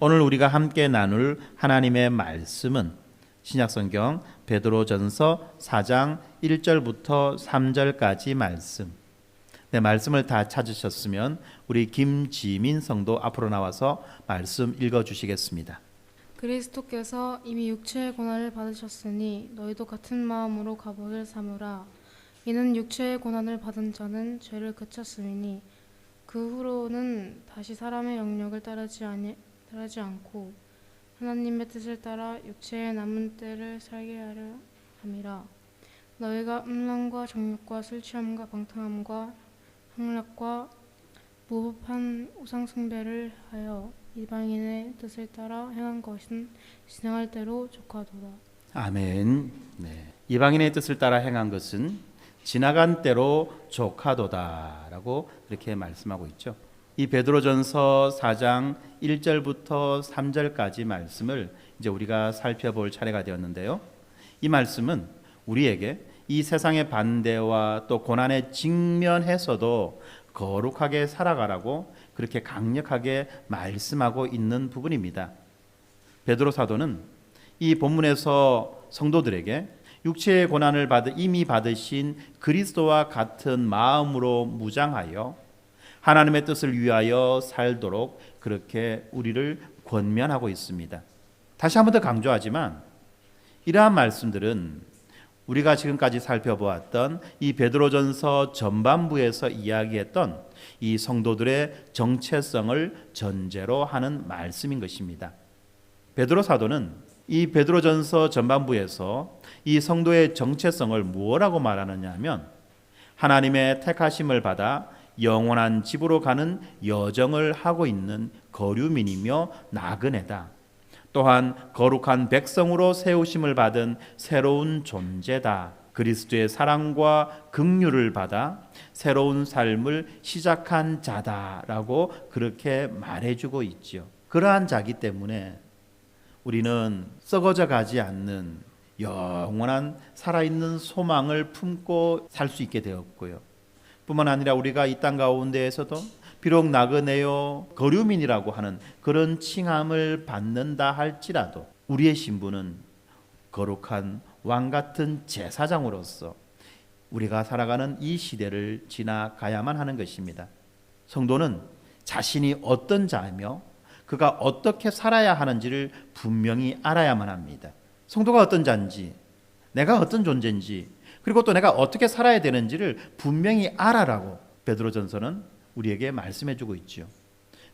오늘 우리가 함께 나눌 하나님의 말씀은 신약성경 베드로전서 4장 1절부터 3절까지 말씀. 말씀을 다 찾으셨으면 우리 김지민 성도 앞으로 나와서 말씀 읽어주시겠습니다. 그리스도께서 이미 육체의 고난을 받으셨으니 너희도 같은 마음으로 갑옷을 삼으라. 이는 육체의 고난을 받은 자는 죄를 그쳤음이니 그 후로는 다시 사람의 영역을 따르지 않고 하나님의 뜻을 따라 육체의 남은 때를 살게 하려 함이라. 너희가 음란과 정욕과 술 취함과 방탕함과 향락과 무법한 우상 숭배를 하여 이방인의 뜻을 따라 행한 것은 지나갈 대로 족하도다. 아멘. 이방인의 뜻을 따라 행한 것은 지나간 대로 족하도다라고 그렇게 말씀하고 있죠. 이 베드로전서 4장 1절부터 3절까지 말씀을 이제 우리가 살펴볼 차례가 되었는데요. 이 말씀은 우리에게 이 세상의 반대와 또 고난에 직면해서도 거룩하게 살아가라고 그렇게 강력하게 말씀하고 있는 부분입니다. 베드로 사도는 이 본문에서 성도들에게 육체의 고난을 이미 받으신 그리스도와 같은 마음으로 무장하여 하나님의 뜻을 위하여 살도록 그렇게 우리를 권면하고 있습니다. 다시 한 번 더 강조하지만 이러한 말씀들은 우리가 지금까지 살펴보았던 이 베드로전서 전반부에서 이야기했던 이 성도들의 정체성을 전제로 하는 말씀인 것입니다. 베드로 사도는 이 베드로전서 전반부에서 이 성도의 정체성을 무엇라고 말하느냐 하면 하나님의 택하심을 받아 영원한 집으로 가는 여정을 하고 있는 거류민이며 나그네다. 또한 거룩한 백성으로 세우심을 받은 새로운 존재다. 그리스도의 사랑과 긍휼을 받아 새로운 삶을 시작한 자다라고 그렇게 말해주고 있지요. 그러한 자기 때문에 우리는 썩어져 가지 않는 영원한 살아있는 소망을 품고 살 수 있게 되었고요. 뿐만 아니라 우리가 이 땅 가운데에서도 비록 나그네요 거류민이라고 하는 그런 칭함을 받는다 할지라도 우리의 신분은 거룩한 왕같은 제사장으로서 우리가 살아가는 이 시대를 지나가야만 하는 것입니다. 성도는 자신이 어떤 자이며 그가 어떻게 살아야 하는지를 분명히 알아야만 합니다. 성도가 어떤 자인지, 내가 어떤 존재인지, 그리고 또 내가 어떻게 살아야 되는지를 분명히 알아라고 베드로전서는 우리에게 말씀해주고 있죠.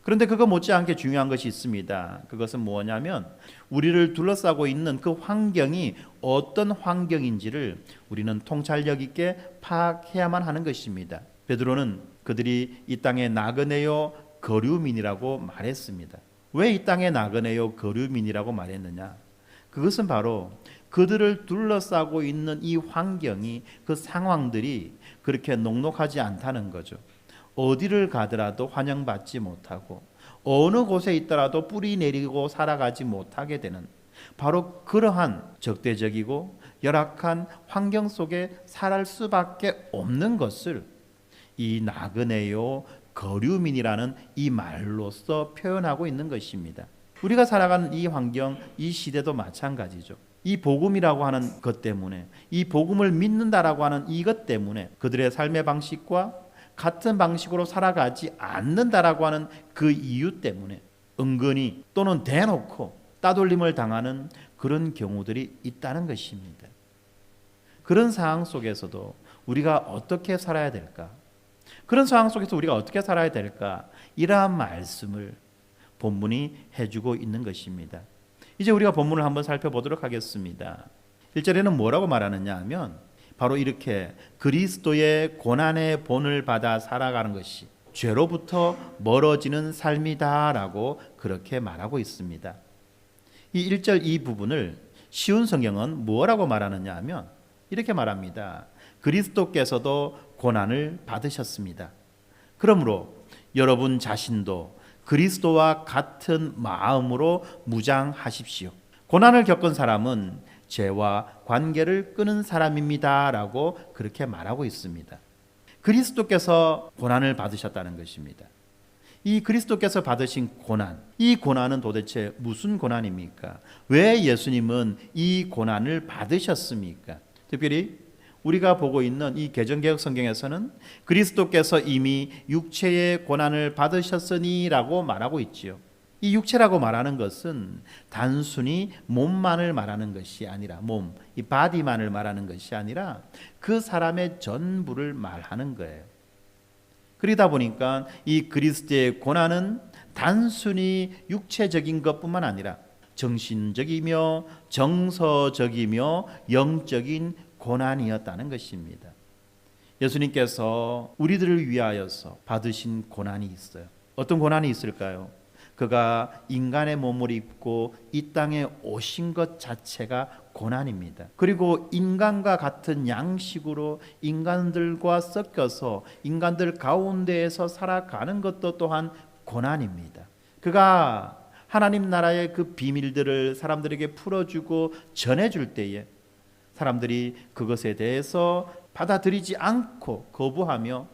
그런데 그거 못지않게 중요한 것이 있습니다. 그것은 뭐냐면 우리를 둘러싸고 있는 그 환경이 어떤 환경인지를 우리는 통찰력 있게 파악해야만 하는 것입니다. 베드로는 그들이 이 땅의 나그네요 거류민이라고 말했습니다. 왜 이 땅의 나그네요 거류민이라고 말했느냐? 그것은 바로 그들을 둘러싸고 있는 이 환경이, 그 상황들이 그렇게 녹록하지 않다는 거죠. 어디를 가더라도 환영받지 못하고 어느 곳에 있더라도 뿌리 내리고 살아가지 못하게 되는 바로 그러한 적대적이고 열악한 환경 속에 살아갈 수밖에 없는 것을 이 나그네요 거류민이라는 이 말로써 표현하고 있는 것입니다. 우리가 살아가는 이 환경, 이 시대도 마찬가지죠. 이 복음이라고 하는 것 때문에, 이 복음을 믿는다라고 하는 이것 때문에 그들의 삶의 방식과 같은 방식으로 살아가지 않는다라고 하는 그 이유 때문에 은근히 또는 대놓고 따돌림을 당하는 그런 경우들이 있다는 것입니다. 그런 상황 속에서도 우리가 어떻게 살아야 될까? 그런 상황 속에서 우리가 어떻게 살아야 될까? 이러한 말씀을 본문이 해주고 있는 것입니다. 이제 우리가 본문을 한번 살펴보도록 하겠습니다. 1절에는 뭐라고 말하느냐 하면 바로 이렇게 그리스도의 고난의 본을 받아 살아가는 것이 죄로부터 멀어지는 삶이다라고 그렇게 말하고 있습니다. 이 1절 이 부분을 쉬운 성경은 뭐라고 말하느냐 하면 이렇게 말합니다. 그리스도께서도 고난을 받으셨습니다. 그러므로 여러분 자신도 그리스도와 같은 마음으로 무장하십시오. 고난을 겪은 사람은 죄와 관계를 끊은 사람입니다 라고 그렇게 말하고 있습니다. 그리스도께서 고난을 받으셨다는 것입니다. 이 그리스도께서 받으신 고난, 이 고난은 도대체 무슨 고난입니까? 왜 예수님은 이 고난을 받으셨습니까? 특별히 우리가 보고 있는 이 개정개혁 성경에서는 그리스도께서 이미 육체의 고난을 받으셨으니라고 말하고 있지요. 이 육체라고 말하는 것은 단순히 몸만을 말하는 것이 아니라 이 바디만을 말하는 것이 아니라 그 사람의 전부를 말하는 거예요. 그러다 보니까 이 그리스도의 고난은 단순히 육체적인 것뿐만 아니라 정신적이며 정서적이며 영적인 고난이었다는 것입니다. 예수님께서 우리들을 위하여서 받으신 고난이 있어요. 어떤 고난이 있을까요? 그가 인간의 몸을 입고 이 땅에 오신 것 자체가 고난입니다. 그리고 인간과 같은 양식으로 인간들과 섞여서 인간들 가운데에서 살아가는 것도 또한 고난입니다. 그가 하나님 나라의 그 비밀들을 사람들에게 풀어주고 전해줄 때에 사람들이 그것에 대해서 받아들이지 않고 거부하며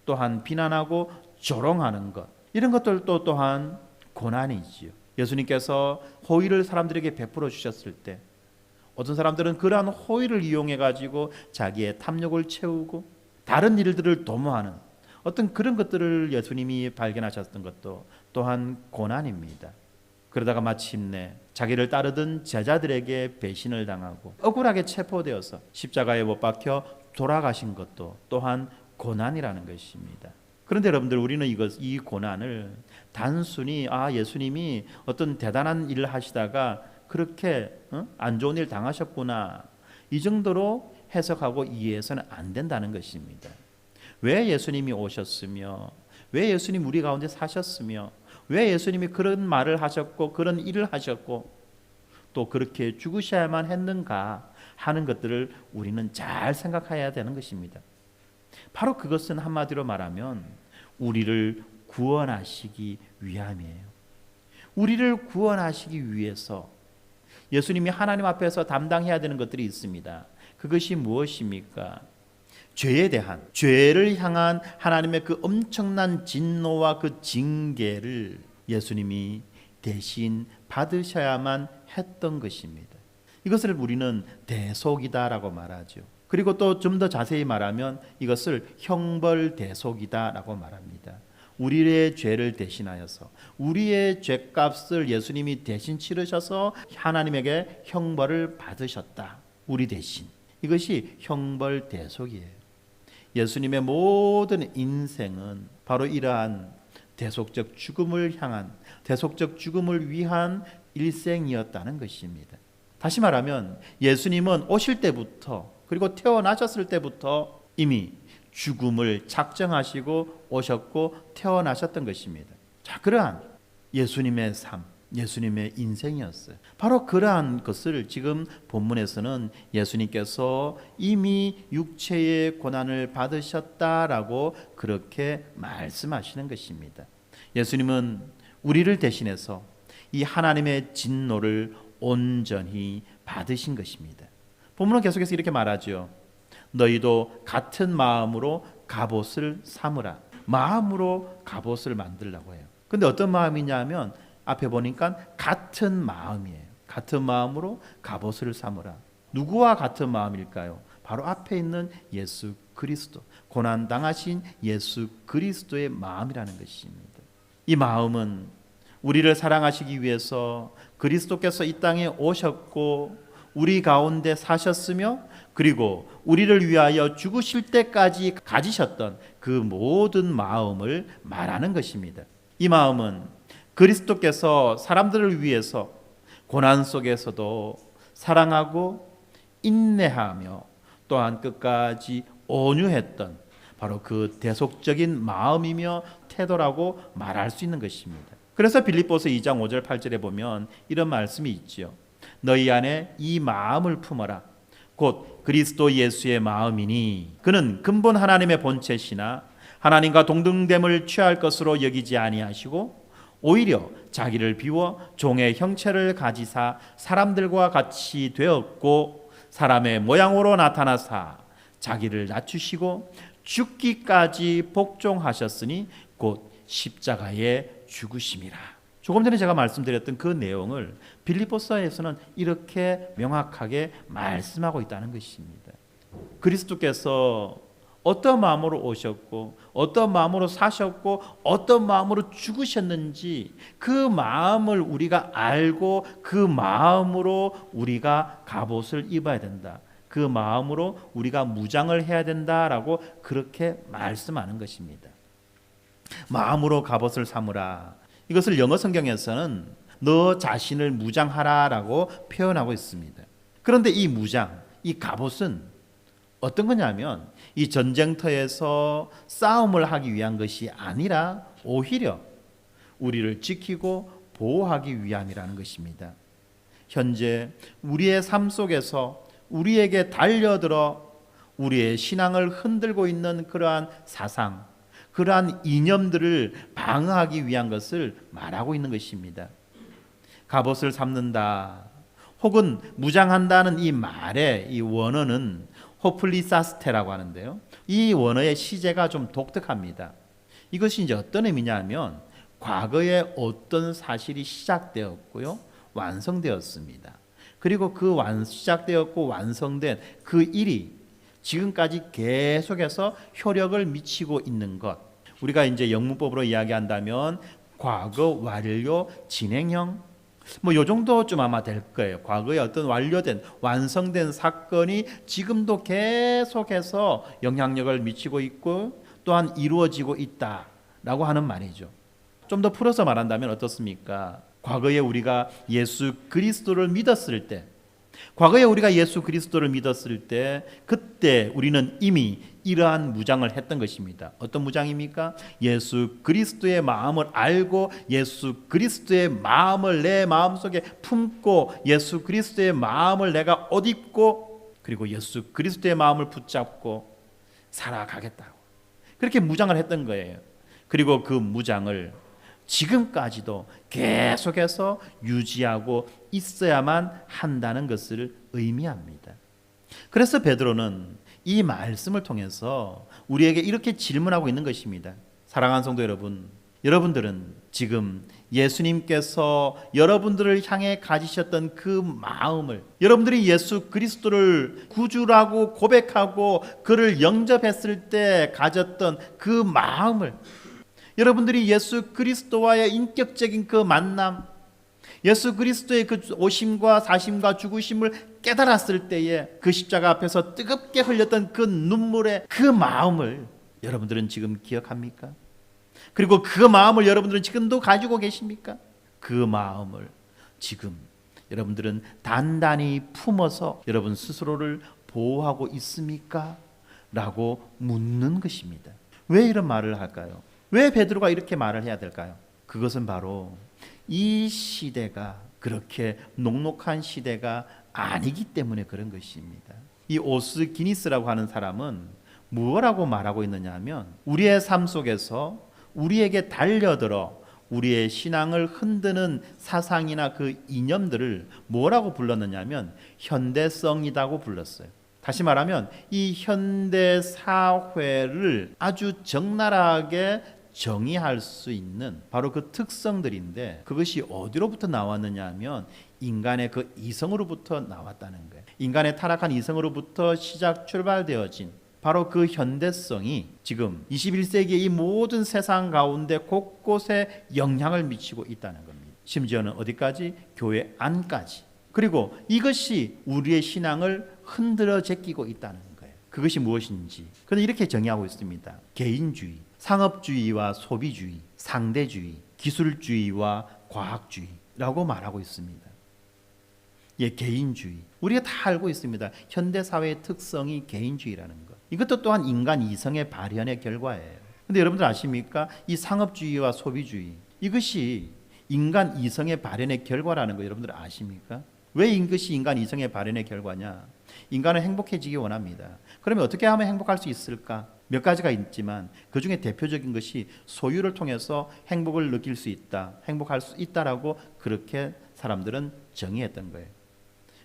또한 비난하고 조롱하는 것, 이런 것들도 또한 고난이지요. 예수님께서 호의를 사람들에게 베풀어 주셨을 때 어떤 사람들은 그러한 호의를 이용해 가지고 자기의 탐욕을 채우고 다른 일들을 도모하는 어떤 그런 것들을 예수님이 발견하셨던 것도 또한 고난입니다. 그러다가 마침내 자기를 따르던 제자들에게 배신을 당하고 억울하게 체포되어서 십자가에 못 박혀 돌아가신 것도 또한 고난이라는 것입니다. 그런데 여러분들, 우리는 이 고난을 단순히 예수님이 어떤 대단한 일을 하시다가 그렇게 안 좋은 일 당하셨구나, 이 정도로 해석하고 이해해서는 안 된다는 것입니다. 왜 예수님이 오셨으며, 왜 예수님 우리 가운데 사셨으며, 왜 예수님이 그런 말을 하셨고 그런 일을 하셨고 또 그렇게 죽으셔야만 했는가 하는 것들을 우리는 잘 생각해야 되는 것입니다. 바로 그것은 한마디로 말하면 우리를 구원하시기 위함이에요. 우리를 구원하시기 위해서 예수님이 하나님 앞에서 담당해야 되는 것들이 있습니다. 그것이 무엇입니까? 죄를 향한 하나님의 그 엄청난 진노와 그 징계를 예수님이 대신 받으셔야만 했던 것입니다. 이것을 우리는 대속이다라고 말하죠. 그리고 또 좀 더 자세히 말하면 이것을 형벌대속이다라고 말합니다. 우리의 죄를 대신하여서 우리의 죄값을 예수님이 대신 치르셔서 하나님에게 형벌을 받으셨다. 우리 대신. 이것이 형벌대속이에요. 예수님의 모든 인생은 바로 이러한 대속적 죽음을 향한, 대속적 죽음을 위한 일생이었다는 것입니다. 다시 말하면 예수님은 오실 때부터, 그리고 태어나셨을 때부터 이미 죽음을 작정하시고 오셨고 태어나셨던 것입니다. 자, 그러한 예수님의 삶, 예수님의 인생이었어요. 바로 그러한 것을 지금 본문에서는 예수님께서 이미 육체의 고난을 받으셨다라고 그렇게 말씀하시는 것입니다. 예수님은 우리를 대신해서 이 하나님의 진노를 온전히 받으신 것입니다. 본문은 계속해서 이렇게 말하죠. 너희도 같은 마음으로 갑옷을 삼으라. 마음으로 갑옷을 만들라고 해요. 근데 어떤 마음이냐 하면 앞에 보니까 같은 마음이에요. 같은 마음으로 갑옷을 삼으라. 누구와 같은 마음일까요? 바로 앞에 있는 예수 그리스도, 고난 당하신 예수 그리스도의 마음이라는 것입니다. 이 마음은 우리를 사랑하시기 위해서 그리스도께서 이 땅에 오셨고 우리 가운데 사셨으며, 그리고 우리를 위하여 죽으실 때까지 가지셨던 그 모든 마음을 말하는 것입니다. 이 마음은 그리스도께서 사람들을 위해서 고난 속에서도 사랑하고 인내하며 또한 끝까지 온유했던 바로 그 대속적인 마음이며 태도라고 말할 수 있는 것입니다. 그래서 빌립보서 2장 5절 8절에 보면 이런 말씀이 있지요. 너희 안에 이 마음을 품어라. 곧 그리스도 예수의 마음이니 그는 근본 하나님의 본체시나 하나님과 동등됨을 취할 것으로 여기지 아니하시고 오히려 자기를 비워 종의 형체를 가지사 사람들과 같이 되었고 사람의 모양으로 나타나사 자기를 낮추시고 죽기까지 복종하셨으니 곧 십자가에 죽으심이라. 조금 전에 제가 말씀드렸던 그 내용을 빌립보서에서는 이렇게 명확하게 말씀하고 있다는 것입니다. 그리스도께서 어떤 마음으로 오셨고 어떤 마음으로 사셨고 어떤 마음으로 죽으셨는지 그 마음을 우리가 알고 그 마음으로 우리가 갑옷을 입어야 된다. 그 마음으로 우리가 무장을 해야 된다라고 그렇게 말씀하는 것입니다. 마음으로 갑옷을 삼으라. 이것을 영어 성경에서는 너 자신을 무장하라라고 표현하고 있습니다. 그런데 이 무장, 이 갑옷은 어떤 거냐면 이 전쟁터에서 싸움을 하기 위한 것이 아니라 오히려 우리를 지키고 보호하기 위함이라는 것입니다. 현재 우리의 삶 속에서 우리에게 달려들어 우리의 신앙을 흔들고 있는 그러한 사상, 그러한 이념들을 방어하기 위한 것을 말하고 있는 것입니다. 갑옷을 삼는다 혹은 무장한다는 이 말의 이 원어는 호플리사스테라고 하는데요. 이 원어의 시제가 좀 독특합니다. 이것이 이제 어떤 의미냐 하면 과거에 어떤 사실이 시작되었고요. 완성되었습니다. 그리고 그 시작되었고 완성된 그 일이 지금까지 계속해서 효력을 미치고 있는 것. 우리가 이제 영문법으로 이야기한다면 과거 완료 진행형 요 정도쯤 아마 될 거예요. 과거에 어떤 완료된 완성된 사건이 지금도 계속해서 영향력을 미치고 있고 또한 이루어지고 있다라고 하는 말이죠. 좀 더 풀어서 말한다면 어떻습니까? 과거에 우리가 예수 그리스도를 믿었을 때 그때 우리는 이미 이러한 무장을 했던 것입니다. 어떤 무장입니까? 예수 그리스도의 마음을 알고 예수 그리스도의 마음을 내 마음속에 품고 예수 그리스도의 마음을 내가 옷 입고 그리고 예수 그리스도의 마음을 붙잡고 살아가겠다고 그렇게 무장을 했던 거예요. 그리고 그 무장을 지금까지도 계속해서 유지하고 있어야만 한다는 것을 의미합니다. 그래서 베드로는 이 말씀을 통해서 우리에게 이렇게 질문하고 있는 것입니다. 사랑하는 성도 여러분, 여러분들은 지금 예수님께서 여러분들을 향해 가지셨던 그 마음을 여러분들이 예수 그리스도를 구주라고 고백하고 그를 영접했을 때 가졌던 그 마음을 여러분들이 예수 그리스도와의 인격적인 그 만남, 예수 그리스도의 그 오심과 사심과 죽으심을 깨달았을 때에 그 십자가 앞에서 뜨겁게 흘렸던 그 눈물의 그 마음을 여러분들은 지금 기억합니까? 그리고 그 마음을 여러분들은 지금도 가지고 계십니까? 그 마음을 지금 여러분들은 단단히 품어서 여러분 스스로를 보호하고 있습니까? 라고 묻는 것입니다. 왜 이런 말을 할까요? 왜 베드로가 이렇게 말을 해야 될까요? 그것은 바로 이 시대가 그렇게 녹록한 시대가 아니기 때문에 그런 것입니다. 이 오스 기니스라고 하는 사람은 무엇라고 말하고 있느냐 하면 우리의 삶 속에서 우리에게 달려들어 우리의 신앙을 흔드는 사상이나 그 이념들을 뭐라고 불렀느냐 하면 현대성이라고 불렀어요. 다시 말하면 이 현대 사회를 아주 적나라하게 정의할 수 있는 바로 그 특성들인데 그것이 어디로부터 나왔느냐 하면 인간의 그 이성으로부터 나왔다는 거예요. 인간의 타락한 이성으로부터 출발되어진 바로 그 현대성이 지금 21세기의 이 모든 세상 가운데 곳곳에 영향을 미치고 있다는 겁니다. 심지어는 어디까지? 교회 안까지. 그리고 이것이 우리의 신앙을 흔들어 제끼고 있다는 거예요. 그것이 무엇인지 그는 이렇게 정의하고 있습니다. 개인주의, 상업주의와 소비주의, 상대주의, 기술주의와 과학주의라고 말하고 있습니다. 예, 개인주의. 우리가 다 알고 있습니다. 현대사회의 특성이 개인주의라는 것. 이것도 또한 인간 이성의 발현의 결과예요. 그런데 여러분들 아십니까? 이 상업주의와 소비주의 이것이 인간 이성의 발현의 결과라는 거 여러분들 아십니까? 왜 이것이 인간 이성의 발현의 결과냐? 인간은 행복해지기 원합니다. 그러면 어떻게 하면 행복할 수 있을까? 몇 가지가 있지만 그 중에 대표적인 것이 소유를 통해서 행복을 느낄 수 있다, 행복할 수 있다라고 그렇게 사람들은 정의했던 거예요.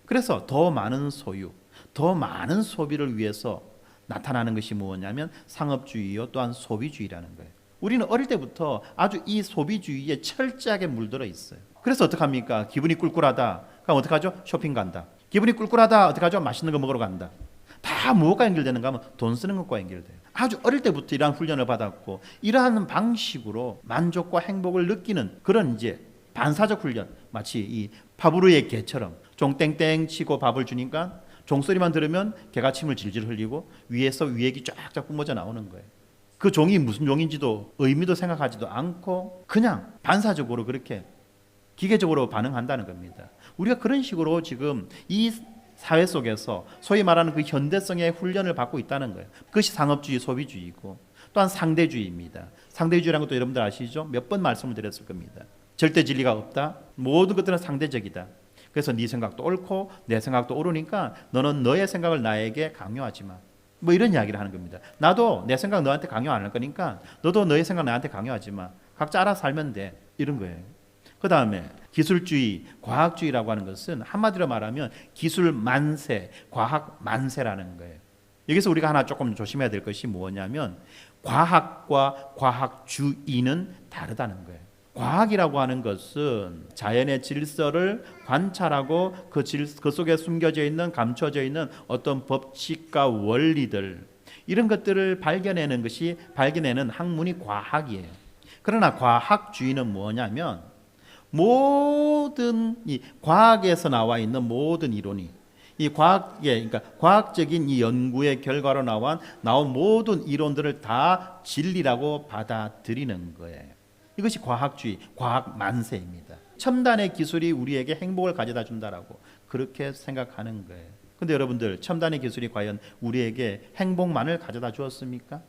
그래서 더 많은 소유, 더 많은 소비를 위해서 나타나는 것이 무엇이냐면 상업주의요 또한 소비주의라는 거예요. 우리는 어릴 때부터 아주 이 소비주의에 철저하게 물들어 있어요. 그래서 어떡합니까? 기분이 꿀꿀하다. 그럼 어떡하죠? 쇼핑 간다. 기분이 꿀꿀하다. 어떡하죠? 맛있는 거 먹으러 간다. 다 무엇과 연결되는가 하면 돈 쓰는 것과 연결돼요. 아주 어릴 때부터 이러한 훈련을 받았고 이러한 방식으로 만족과 행복을 느끼는 그런 이제 반사적 훈련, 마치 이 파브르의 개처럼 종땡땡 치고 밥을 주니까 종소리만 들으면 개가 침을 질질 흘리고 위에서 위액이 쫙쫙 뿜어져 나오는 거예요. 그 종이 무슨 종인지도 의미도 생각하지도 않고 그냥 반사적으로 그렇게 기계적으로 반응한다는 겁니다. 우리가 그런 식으로 지금 이 사회 속에서 소위 말하는 그 현대성의 훈련을 받고 있다는 거예요. 그것이 상업주의, 소비주의이고 또한 상대주의입니다. 상대주의라는 것도 여러분들 아시죠? 몇 번 말씀을 드렸을 겁니다. 절대 진리가 없다. 모든 것들은 상대적이다. 그래서 네 생각도 옳고 내 생각도 옳으니까 너는 너의 생각을 나에게 강요하지 마. 뭐 이런 이야기를 하는 겁니다. 나도 내 생각 너한테 강요 안 할 거니까 너도 너의 생각 나한테 강요하지 마. 각자 알아서 살면 돼. 이런 거예요. 그 다음에 기술주의, 과학주의라고 하는 것은 한마디로 말하면 기술 만세, 과학 만세라는 거예요. 여기서 우리가 하나 조금 조심해야 될 것이 뭐냐면 과학과 과학주의는 다르다는 거예요. 과학이라고 하는 것은 자연의 질서를 관찰하고 그 속에 숨겨져 있는 감춰져 있는 어떤 법칙과 원리들 이런 것들을 발견해내는 학문이 과학이에요. 그러나 과학주의는 뭐냐면 모든 이 과학에서 나와 있는 모든 이론이 이 그러니까 과학적인 이 연구의 결과로 나온 모든 이론들을 다 진리라고 받아들이는 거예요. 이것이 과학주의, 과학 만세입니다. 첨단의 기술이 우리에게 행복을 가져다 준다라고 그렇게 생각하는 거예요. 근데 여러분들 첨단의 기술이 과연 우리에게 행복만을 가져다 주었습니까?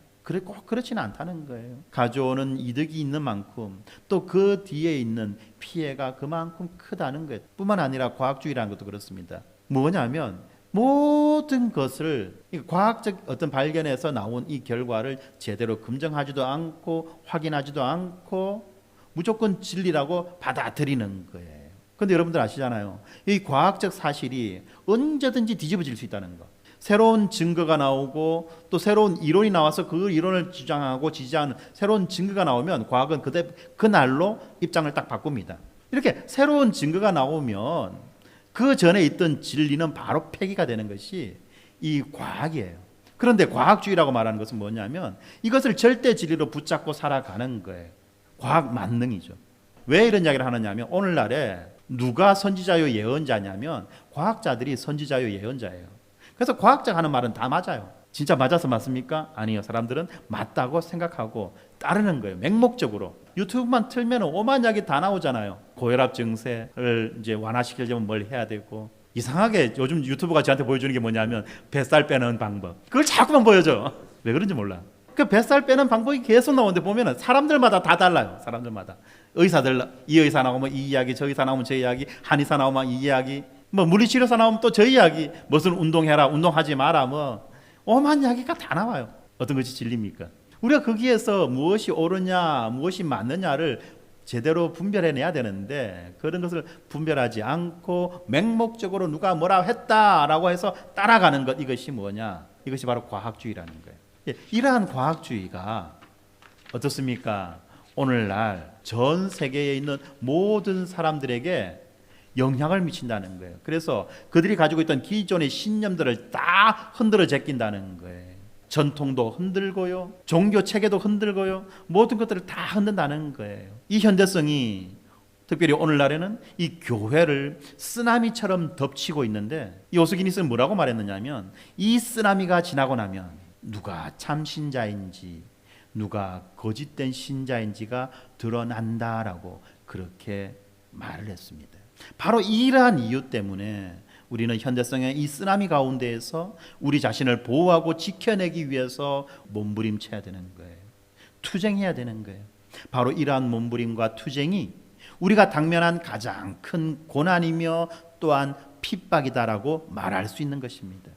꼭 그렇지는 않다는 거예요. 가져오는 이득이 있는 만큼 또 그 뒤에 있는 피해가 그만큼 크다는 거예요. 뿐만 아니라 과학주의라는 것도 그렇습니다. 뭐냐면 모든 것을 과학적 어떤 발견에서 나온 이 결과를 제대로 검증하지도 않고 확인하지도 않고 무조건 진리라고 받아들이는 거예요. 그런데 여러분들 아시잖아요. 이 과학적 사실이 언제든지 뒤집어질 수 있다는 거. 새로운 증거가 나오고 또 새로운 이론이 나와서 그 이론을 주장하고 지지하는 새로운 증거가 나오면 과학은 그날로 입장을 딱 바꿉니다. 이렇게 새로운 증거가 나오면 그 전에 있던 진리는 바로 폐기가 되는 것이 이 과학이에요. 그런데 과학주의라고 말하는 것은 뭐냐면 이것을 절대 진리로 붙잡고 살아가는 거예요. 과학 만능이죠. 왜 이런 이야기를 하느냐면 오늘날에 누가 선지자요 예언자냐면 과학자들이 선지자요 예언자예요. 그래서 과학자가 하는 말은 다 맞아요. 진짜 맞아서 맞습니까? 아니요. 사람들은 맞다고 생각하고 따르는 거예요. 맹목적으로. 유튜브만 틀면 오만 이야기 다 나오잖아요. 고혈압 증세를 이제 완화시키려면 뭘 해야 되고 이상하게 요즘 유튜브가 저한테 보여주는 게 뭐냐면 뱃살 빼는 방법. 그걸 자꾸만 보여줘. 왜 그런지 몰라. 그 뱃살 빼는 방법이 계속 나오는데 보면은 사람들마다 다 달라요. 사람들마다. 의사들 이 의사 나오면 이 이야기, 저 의사 나오면 저 이야기, 한의사 나오면 이 이야기, 뭐 물리치료사 나오면 또 저 이야기, 무슨 운동해라, 운동하지 마라, 뭐 오만 이야기가 다 나와요. 어떤 것이 진리입니까? 우리가 거기에서 무엇이 옳으냐, 무엇이 맞느냐를 제대로 분별해내야 되는데 그런 것을 분별하지 않고 맹목적으로 누가 뭐라 했다라고 해서 따라가는 것, 이것이 뭐냐? 이것이 바로 과학주의라는 거예요. 이러한 과학주의가 어떻습니까? 오늘날 전 세계에 있는 모든 사람들에게 영향을 미친다는 거예요. 그래서 그들이 가지고 있던 기존의 신념들을 다 흔들어 제낀다는 거예요. 전통도 흔들고요, 종교 체계도 흔들고요, 모든 것들을 다 흔든다는 거예요. 이 현대성이 특별히 오늘날에는 이 교회를 쓰나미처럼 덮치고 있는데 이 오스기니스는 뭐라고 말했느냐면 이 쓰나미가 지나고 나면 누가 참 신자인지 누가 거짓된 신자인지가 드러난다라고 그렇게 말을 했습니다. 바로 이러한 이유 때문에 우리는 현대성의 이 쓰나미 가운데에서 우리 자신을 보호하고 지켜내기 위해서 몸부림쳐야 되는 거예요. 투쟁해야 되는 거예요. 바로 이러한 몸부림과 투쟁이 우리가 당면한 가장 큰 고난이며 또한 핍박이다라고 말할 수 있는 것입니다.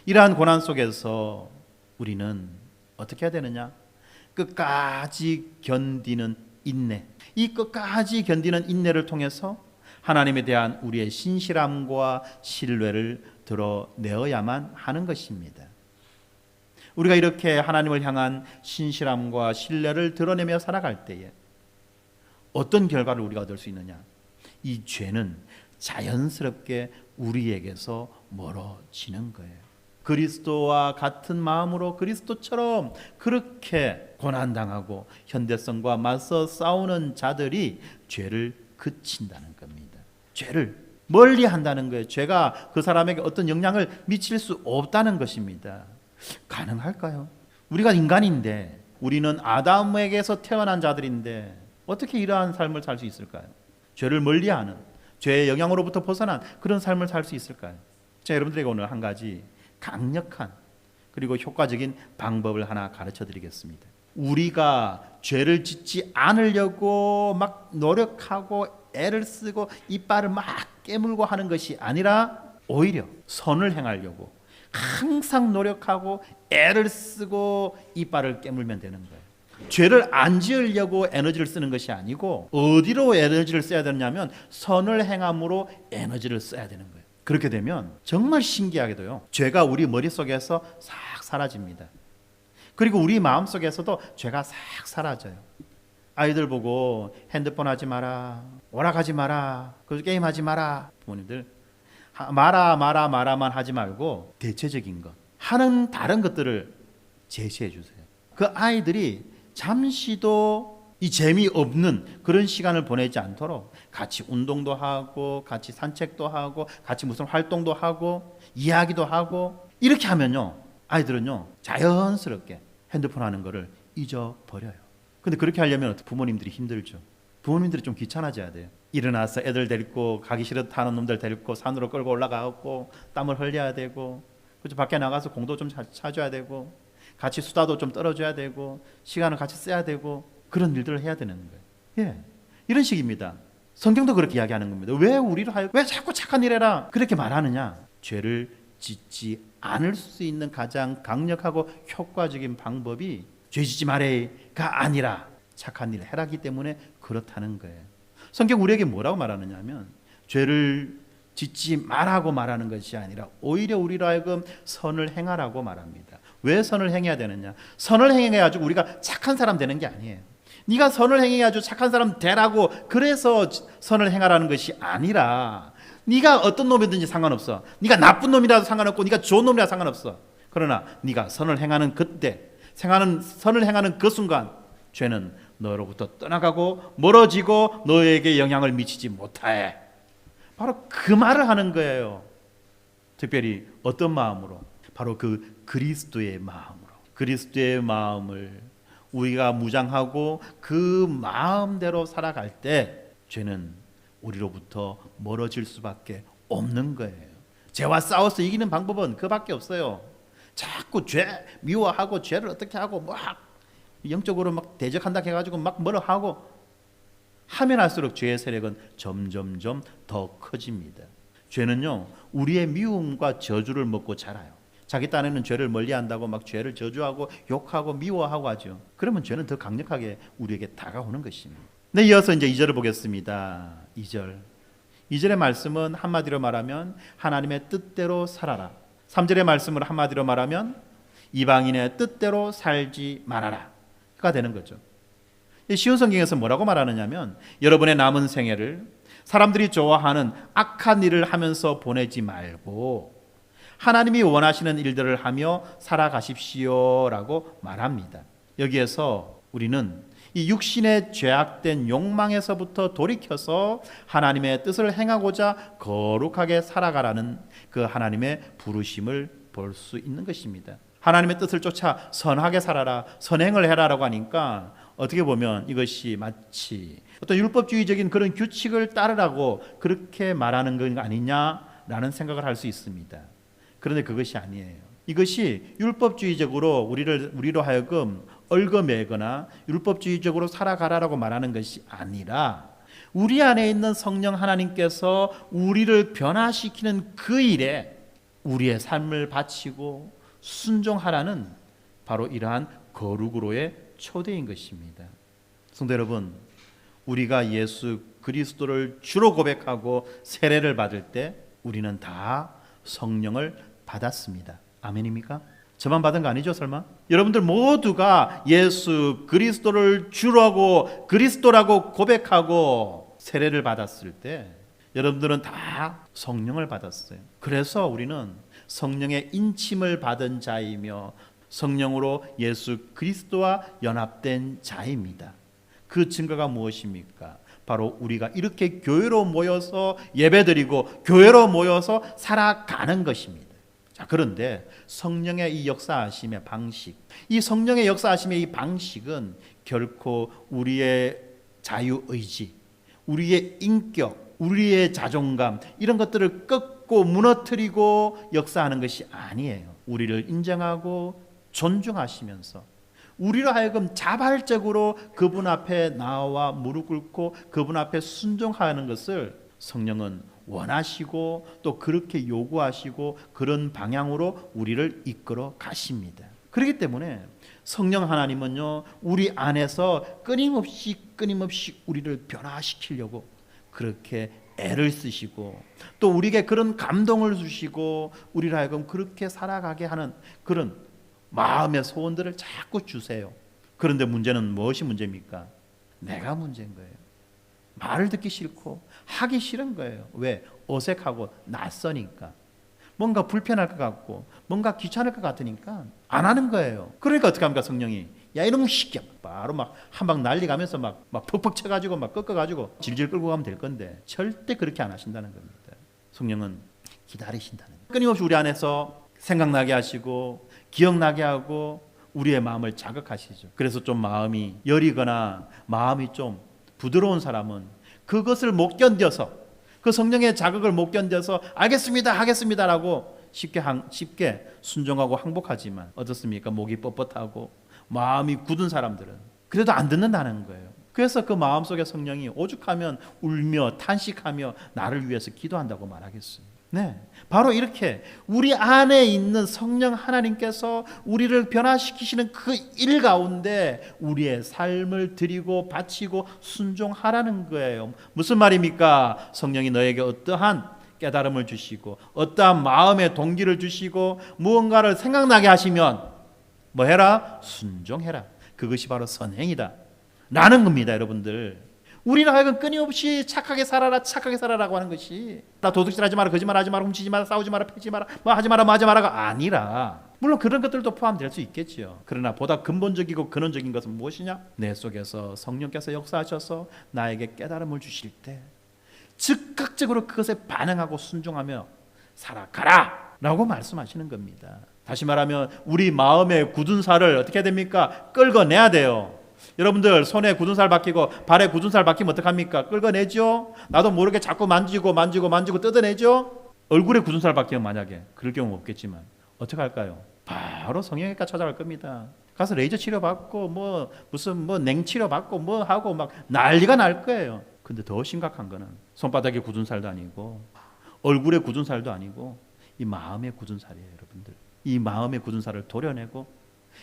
이러한 고난 속에서 우리는 어떻게 해야 되느냐? 끝까지 견디는 인내. 이 끝까지 견디는 인내를 통해서 하나님에 대한 우리의 신실함과 신뢰를 드러내어야만 하는 것입니다. 우리가 이렇게 하나님을 향한 신실함과 신뢰를 드러내며 살아갈 때에 어떤 결과를 우리가 얻을 수 있느냐? 이 죄는 자연스럽게 우리에게서 멀어지는 거예요. 그리스도와 같은 마음으로 그리스도처럼 그렇게 고난당하고 현대성과 맞서 싸우는 자들이 죄를 그친다는 겁니다. 죄를 멀리 한다는 거예요. 죄가 그 사람에게 어떤 영향을 미칠 수 없다는 것입니다. 가능할까요? 우리가 인간인데, 우리는 아담에게서 태어난 자들인데 어떻게 이러한 삶을 살 수 있을까요? 죄를 멀리하는, 죄의 영향으로부터 벗어난 그런 삶을 살 수 있을까요? 제가 여러분들에게 오늘 한 가지 강력한 그리고 효과적인 방법을 하나 가르쳐 드리겠습니다. 우리가 죄를 짓지 않으려고 막 노력하고 애를 쓰고 이빨을 막 깨물고 하는 것이 아니라 오히려 선을 행하려고 항상 노력하고 애를 쓰고 이빨을 깨물면 되는 거예요. 죄를 안 지으려고 에너지를 쓰는 것이 아니고 어디로 에너지를 써야 되냐면 선을 행함으로 에너지를 써야 되는 거예요. 그렇게 되면 정말 신기하게도요, 죄가 우리 머릿속에서 싹 사라집니다. 그리고 우리 마음속에서도 죄가 싹 사라져요. 아이들 보고 핸드폰 하지 마라, 오락하지 마라, 그 게임하지 마라. 부모님들 마라만 하지 말고 대체적인 것, 하는 다른 것들을 제시해 주세요. 그 아이들이 잠시도 이 재미없는 그런 시간을 보내지 않도록 같이 운동도 하고 같이 산책도 하고 같이 무슨 활동도 하고 이야기도 하고 이렇게 하면요, 아이들은요 자연스럽게 핸드폰 하는 거를 잊어버려요. 근데 그렇게 하려면 부모님들이 힘들죠. 부모님들이 좀 귀찮아져야 돼요. 일어나서 애들 데리고 가기 싫다는 놈들 데리고 산으로 끌고 올라가고 땀을 흘려야 되고, 그렇죠? 밖에 나가서 공도 좀 찾아야 되고 같이 수다도 좀 떨어줘야 되고 시간을 같이 써야 되고 그런 일들을 해야 되는 거예요. 예, 이런 식입니다. 성경도 그렇게 이야기하는 겁니다. 왜 자꾸 착한 일 해라 그렇게 말하느냐? 죄를 짓지 않을 수 있는 가장 강력하고 효과적인 방법이 죄 짓지 말아가 아니라 착한 일을 해라기 때문에 그렇다는 거예요. 성경 우리에게 뭐라고 말하느냐 하면 죄를 짓지 말라고 말하는 것이 아니라 오히려 우리로 하여금 선을 행하라고 말합니다. 왜 선을 행해야 되느냐? 선을 행해가지고 우리가 착한 사람 되는 게 아니에요. 네가 선을 행해가지고 착한 사람 되라고 그래서 선을 행하라는 것이 아니라, 네가 어떤 놈이든지 상관없어. 네가 나쁜 놈이라도 상관없고 네가 좋은 놈이라도 상관없어. 그러나 네가 선을 행하는 그때, 선을 행하는 그 순간 죄는 너로부터 떠나가고 멀어지고 너에게 영향을 미치지 못해. 바로 그 말을 하는 거예요. 특별히 어떤 마음으로? 바로 그 그리스도의 마음으로. 그리스도의 마음을 우리가 무장하고 그 마음대로 살아갈 때 죄는 우리로부터 멀어질 수밖에 없는 거예요. 죄와 싸워서 이기는 방법은 그밖에 없어요. 자꾸 죄 미워하고 죄를 어떻게 하고 막 영적으로 막 대적한다 해가지고 막 뭐라 하고 하면 할수록 죄의 세력은 점점점 더 커집니다. 죄는요 우리의 미움과 저주를 먹고 자라요. 자기 딴에는 죄를 멀리한다고 막 죄를 저주하고 욕하고 미워하고 하죠. 그러면 죄는 더 강력하게 우리에게 다가오는 것입니다. 네, 이어서 이제 2절을 보겠습니다. 2절의 말씀은 한마디로 말하면 하나님의 뜻대로 살아라. 3절의 말씀을 한마디로 말하면 이방인의 뜻대로 살지 말아라가 되는 거죠. 쉬운 성경에서 뭐라고 말하느냐면 여러분의 남은 생애를 사람들이 좋아하는 악한 일을 하면서 보내지 말고 하나님이 원하시는 일들을 하며 살아가십시오라고 말합니다. 여기에서 우리는 이 육신의 죄악된 욕망에서부터 돌이켜서 하나님의 뜻을 행하고자 거룩하게 살아가라는 그 하나님의 부르심을 볼 수 있는 것입니다. 하나님의 뜻을 쫓아 선하게 살아라, 선행을 해라라고 하니까 어떻게 보면 이것이 마치 어떤 율법주의적인 그런 규칙을 따르라고 그렇게 말하는 건 아니냐라는 생각을 할 수 있습니다. 그런데 그것이 아니에요. 이것이 율법주의적으로 우리로 하여금 얽어매거나 율법주의적으로 살아가라라고 말하는 것이 아니라 우리 안에 있는 성령 하나님께서 우리를 변화시키는 그 일에 우리의 삶을 바치고 순종하라는 바로 이러한 거룩으로의 초대인 것입니다. 성도 여러분, 우리가 예수 그리스도를 주로 고백하고 세례를 받을 때 우리는 다 성령을 받았습니다. 아멘입니까? 저만 받은 거 아니죠, 설마? 여러분들 모두가 예수 그리스도를 주라고 그리스도라고 고백하고 세례를 받았을 때 여러분들은 다 성령을 받았어요. 그래서 우리는 성령의 인침을 받은 자이며 성령으로 예수 그리스도와 연합된 자입니다. 그 증거가 무엇입니까? 바로 우리가 이렇게 교회로 모여서 예배드리고 교회로 모여서 살아가는 것입니다. 자, 그런데 성령의 이 역사하심의 방식, 이 성령의 역사하심의 이 방식은 결코 우리의 자유의지, 우리의 인격, 우리의 자존감 이런 것들을 꺾고 무너뜨리고 역사하는 것이 아니에요. 우리를 인정하고 존중하시면서 우리로 하여금 자발적으로 그분 앞에 나와 무릎 꿇고 그분 앞에 순종하는 것을 성령은 원하시고 또 그렇게 요구하시고 그런 방향으로 우리를 이끌어 가십니다. 그렇기 때문에 성령 하나님은요, 우리 안에서 끊임없이 우리를 변화시키려고 그렇게 애를 쓰시고 또 우리에게 그런 감동을 주시고 우리를 하여금 그렇게 살아가게 하는 그런 마음의 소원들을 자꾸 주세요. 그런데 문제는 무엇이 문제입니까? 내가 문제인 거예요. 말을 듣기 싫고 하기 싫은 거예요. 왜? 어색하고 낯서니까. 뭔가 불편할 것 같고 뭔가 귀찮을 것 같으니까 안 하는 거예요. 그러니까 어떻게 합니까? 성령이 야 이놈 시켜 바로 막 한 방 날리가면서 막 퍽퍽 쳐가지고 막 꺾어가지고 질질 끌고 가면 될 건데 절대 그렇게 안 하신다는 겁니다. 성령은 기다리신다는 거예요. 끊임없이 우리 안에서 생각나게 하시고 기억나게 하고 우리의 마음을 자극하시죠. 그래서 좀 마음이 여리거나 마음이 좀 부드러운 사람은 그것을 못 견뎌서 그 성령의 자극을 못 견뎌서 알겠습니다 하겠습니다라고 쉽게 순종하고 항복하지만 어떻습니까? 목이 뻣뻣하고 마음이 굳은 사람들은 그래도 안 듣는다는 거예요. 그래서 그 마음속에 성령이 오죽하면 울며 탄식하며 나를 위해서 기도한다고 말하겠어요. 네, 바로 이렇게 우리 안에 있는 성령 하나님께서 우리를 변화시키시는 그 일 가운데 우리의 삶을 드리고 바치고 순종하라는 거예요. 무슨 말입니까? 성령이 너에게 어떠한 깨달음을 주시고 어떠한 마음의 동기를 주시고 무언가를 생각나게 하시면 뭐 해라? 순종해라. 그것이 바로 선행이다 라는 겁니다. 여러분들, 우리는 하여금 끊임없이 착하게 살아라고 하는 것이 나 도둑질하지 마라, 거짓말하지 마라, 훔치지 마라, 싸우지 마라, 패지 마라, 뭐 하지 마라가 아니라, 물론 그런 것들도 포함될 수 있겠죠. 그러나 보다 근본적이고 근원적인 것은 무엇이냐? 내 속에서 성령께서 역사하셔서 나에게 깨달음을 주실 때 즉각적으로 그것에 반응하고 순종하며 살아가라 라고 말씀하시는 겁니다. 다시 말하면 우리 마음의 굳은 살을 어떻게 해야 됩니까? 끌어내야 돼요. 여러분들 손에 굳은 살 박히고 발에 굳은 살 박히면 어떡합니까? 끌어내죠. 나도 모르게 자꾸 만지고 뜯어내죠. 얼굴에 굳은 살 박히면 만약에 그럴 경우 없겠지만 어떻게 할까요? 바로 성형외과 찾아갈 겁니다. 가서 레이저 치료 받고 무슨 냉치료 받고 하고 막 난리가 날 거예요. 근데 더 심각한 거는 손바닥에 굳은 살도 아니고 얼굴에 굳은 살도 아니고 이 마음의 굳은 살이에요. 여러분들, 이 마음의 굳은 살을 도려내고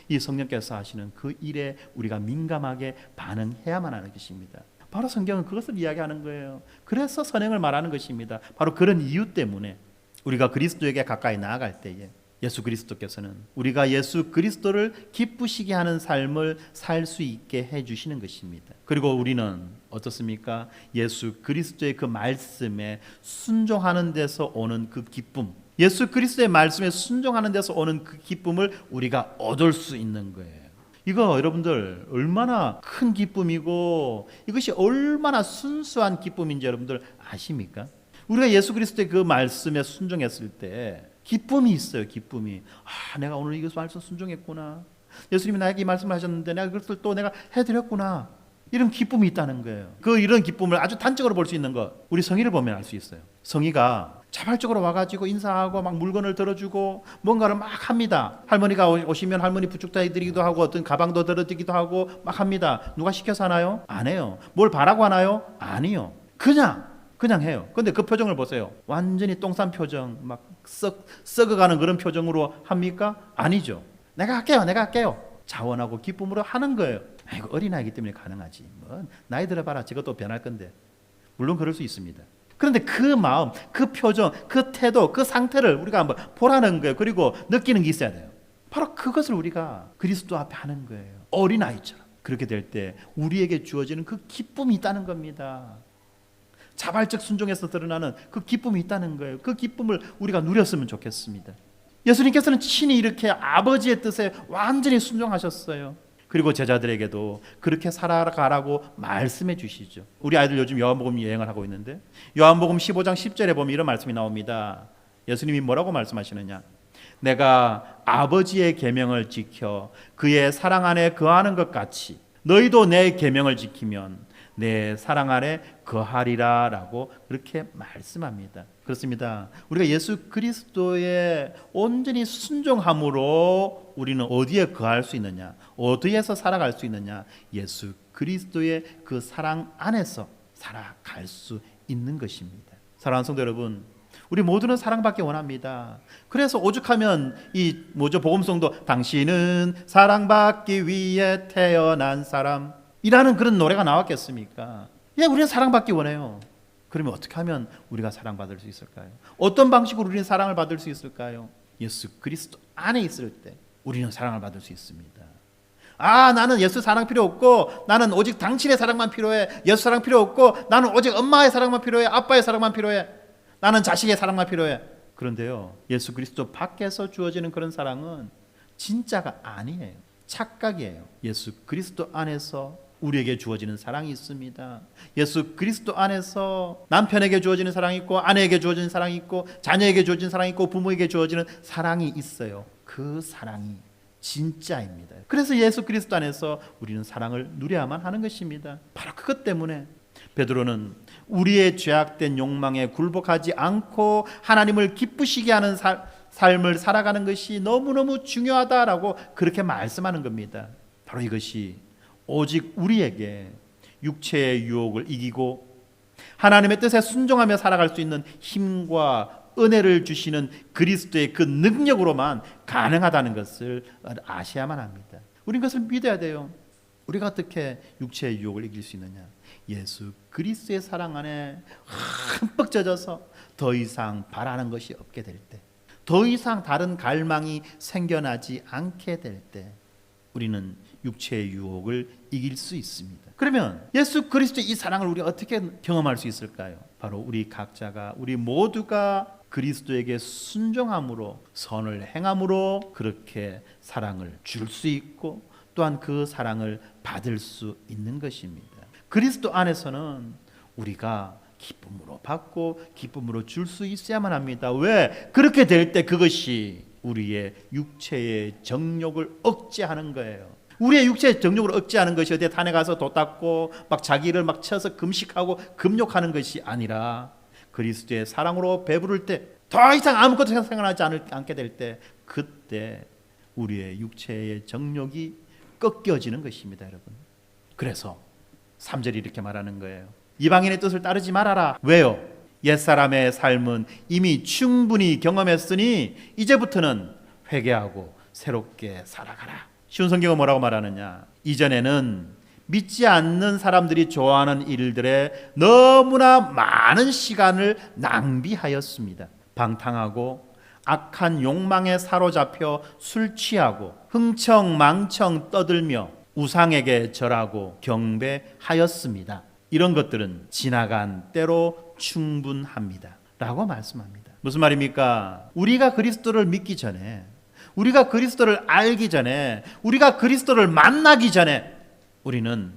이 성령께서 하시는 그 일에 우리가 민감하게 반응해야만 하는 것입니다. 바로 성경은 그것을 이야기하는 거예요. 그래서 선행을 말하는 것입니다. 바로 그런 이유 때문에 우리가 그리스도에게 가까이 나아갈 때에 예수 그리스도께서는 우리가 예수 그리스도를 기쁘시게 하는 삶을 살 수 있게 해주시는 것입니다. 그리고 우리는 어떻습니까? 예수 그리스도의 그 말씀에 순종하는 데서 오는 그 기쁨, 예수 그리스도의 말씀에 순종하는 데서 오는 그 기쁨을 우리가 얻을 수 있는 거예요. 이거 여러분들 얼마나 큰 기쁨이고 이것이 얼마나 순수한 기쁨인지 여러분들 아십니까? 우리가 예수 그리스도의 그 말씀에 순종했을 때 기쁨이 있어요. 기쁨이. 내가 오늘 이 말씀 순종했구나. 예수님이 나에게 이 말씀을 하셨는데 내가 그것을 또 내가 해드렸구나. 이런 기쁨이 있다는 거예요. 이런 기쁨을 아주 단적으로 볼 수 있는 것, 우리 성희를 보면 알 수 있어요. 성희가 자발적으로 와가지고 인사하고 막 물건을 들어주고 뭔가를 막 합니다. 할머니가 오시면 할머니 부축도 해드리기도 하고 어떤 가방도 들어드리기도 하고 막 합니다. 누가 시켜서 하나요? 안 해요. 뭘 바라고 하나요? 아니요. 그냥 해요. 근데 그 표정을 보세요. 완전히 똥싼 표정, 막 썩어가는 그런 표정으로 합니까? 아니죠. 내가 할게요. 자원하고 기쁨으로 하는 거예요. 아이고, 어린아이기 때문에 가능하지. 나이 들어봐라. 저것도 변할 건데. 물론 그럴 수 있습니다. 그런데 그 마음, 그 표정, 그 태도, 그 상태를 우리가 한번 보라는 거예요. 그리고 느끼는 게 있어야 돼요. 바로 그것을 우리가 그리스도 앞에 하는 거예요. 어린아이처럼. 그렇게 될 때 우리에게 주어지는 그 기쁨이 있다는 겁니다. 자발적 순종에서 드러나는 그 기쁨이 있다는 거예요. 그 기쁨을 우리가 누렸으면 좋겠습니다. 예수님께서는 친히 이렇게 아버지의 뜻에 완전히 순종하셨어요. 그리고 제자들에게도 그렇게 살아가라고 말씀해 주시죠. 우리 아이들 요즘 요한복음 여행을 하고 있는데 요한복음 15장 10절에 보면 이런 말씀이 나옵니다. 예수님이 뭐라고 말씀하시느냐? 내가 아버지의 계명을 지켜 그의 사랑 안에 거하는 것 같이 너희도 내 계명을 지키면 내 사랑 안에 거하리라 라고 그렇게 말씀합니다. 그렇습니다. 우리가 예수 그리스도의 온전히 순종함으로 우리는 어디에 거할 수 있느냐, 어디에서 살아갈 수 있느냐, 예수 그리스도의 그 사랑 안에서 살아갈 수 있는 것입니다. 사랑하는 성도 여러분, 우리 모두는 사랑받기 원합니다. 그래서 오죽하면 이 복음송도 당신은 사랑받기 위해 태어난 사람 이라는 그런 노래가 나왔겠습니까? 예, 우리는 사랑받기 원해요. 그러면 어떻게 하면 우리가 사랑받을 수 있을까요? 어떤 방식으로 우리는 사랑을 받을 수 있을까요? 예수 그리스도 안에 있을 때 우리는 사랑을 받을 수 있습니다. 나는 예수 사랑 필요 없고 나는 오직 당신의 사랑만 필요해. 예수 사랑 필요 없고 나는 오직 엄마의 사랑만 필요해. 아빠의 사랑만 필요해. 나는 자식의 사랑만 필요해. 그런데요, 예수 그리스도 밖에서 주어지는 그런 사랑은 진짜가 아니에요. 착각이에요. 예수 그리스도 안에서 우리에게 주어지는 사랑이 있습니다. 예수 그리스도 안에서 남편에게 주어지는 사랑이 있고 아내에게 주어지는 사랑이 있고 자녀에게 주어지는 사랑이 있고 부모에게 주어지는 사랑이 있어요. 그 사랑이 진짜입니다. 그래서 예수 그리스도 안에서 우리는 사랑을 누려야만 하는 것입니다. 바로 그것 때문에 베드로는 우리의 죄악된 욕망에 굴복하지 않고 하나님을 기쁘시게 하는 삶을 살아가는 것이 너무너무 중요하다라고 그렇게 말씀하는 겁니다. 바로 이것이 오직 우리에게 육체의 유혹을 이기고 하나님의 뜻에 순종하며 살아갈 수 있는 힘과 은혜를 주시는 그리스도의 그 능력으로만 가능하다는 것을 아셔야만 합니다. 우리는 그것을 믿어야 돼요. 우리가 어떻게 육체의 유혹을 이길 수 있느냐? 예수 그리스도의 사랑 안에 흠뻑 젖어서 더 이상 바라는 것이 없게 될 때, 더 이상 다른 갈망이 생겨나지 않게 될 때 우리는 육체의 유혹을 이길 수 있습니다. 그러면 예수 그리스도의 이 사랑을 우리가 어떻게 경험할 수 있을까요? 바로 우리 각자가, 우리 모두가 그리스도에게 순종함으로, 선을 행함으로 그렇게 사랑을 줄 수 있고 또한 그 사랑을 받을 수 있는 것입니다. 그리스도 안에서는 우리가 기쁨으로 받고 기쁨으로 줄 수 있어야만 합니다. 왜? 그렇게 될 때 그것이 우리의 육체의 정욕을 억제하는 거예요. 우리의 육체의 정욕을 억제하는 것이 어디에 산에 가서 돛 닦고 막 자기를 막 쳐서 금식하고 금욕하는 것이 아니라 그리스도의 사랑으로 배부를 때, 더 이상 아무것도 생각하지 않게 될 때, 그때 우리의 육체의 정욕이 꺾여지는 것입니다, 여러분. 그래서 3절이 이렇게 말하는 거예요. 이방인의 뜻을 따르지 말아라. 왜요? 옛사람의 삶은 이미 충분히 경험했으니 이제부터는 회개하고 새롭게 살아가라. 쉬운 성경은 뭐라고 말하느냐? 이전에는 믿지 않는 사람들이 좋아하는 일들에 너무나 많은 시간을 낭비하였습니다. 방탕하고 악한 욕망에 사로잡혀 술 취하고 흥청망청 떠들며 우상에게 절하고 경배하였습니다. 이런 것들은 지나간 때로 충분합니다 라고 말씀합니다. 무슨 말입니까? 우리가 그리스도를 믿기 전에, 우리가 그리스도를 알기 전에, 우리가 그리스도를 만나기 전에 우리는